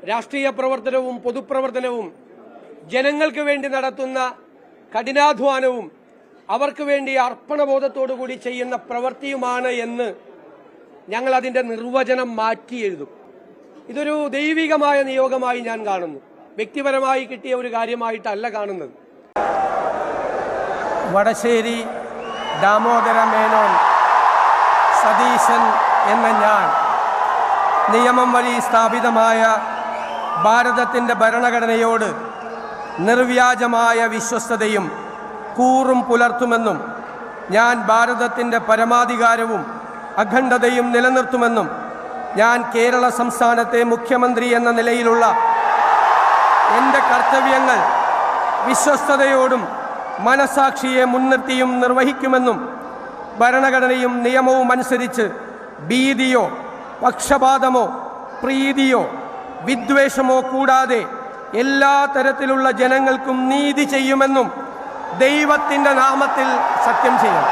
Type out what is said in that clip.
രാഷ്ട്രീയ പ്രവർത്തനവും പൊതുപ്രവർത്തനവും ജനങ്ങൾക്ക് വേണ്ടി നടത്തുന്ന കഠിനാധ്വാനവും അവർക്ക് വേണ്ടി അർപ്പണബോധത്തോടുകൂടി ചെയ്യുന്ന പ്രവൃത്തിയുമാണ് എന്ന് ഞങ്ങൾ അതിന്റെ നിർവചനം മാറ്റി എഴുതും. ഇതൊരു ദൈവികമായ നിയോഗമായി ഞാൻ കാണുന്നു. വ്യക്തിപരമായി കിട്ടിയ ഒരു കാര്യമായിട്ടല്ല കാണുന്നത്. വടശ്ശേരി ദാമോദര മേനോൻ സതീശൻ എന്ന ഞാൻ നിയമം വഴി സ്ഥാപിതമായ ഭാരതത്തിന്റെ ഭരണഘടനയോട് നിർവ്യാജമായ വിശ്വസ്തതയും കൂറും പുലർത്തുമെന്നും ഞാൻ ഭാരതത്തിന്റെ പരമാധികാരവും അഖണ്ഡതയും നിലനിർത്തുമെന്നും ഞാൻ കേരള സംസ്ഥാനത്തെ മുഖ്യമന്ത്രി എന്ന നിലയിലുള്ള എൻ്റെ കർത്തവ്യങ്ങൾ വിശ്വസ്തയോടും മനസാക്ഷിയെ മുൻനിർത്തിയും നിർവഹിക്കുമെന്നും ഭരണഘടനയും നിയമവും അനുസരിച്ച് ഭീതിയോ പക്ഷപാതമോ പ്രീതിയോ വിദ്വേഷമോ കൂടാതെ എല്ലാ തരത്തിലുള്ള ജനങ്ങൾക്കും നീതി ചെയ്യുമെന്നും ദൈവത്തിൻ്റെ നാമത്തിൽ സത്യം ചെയ്യും.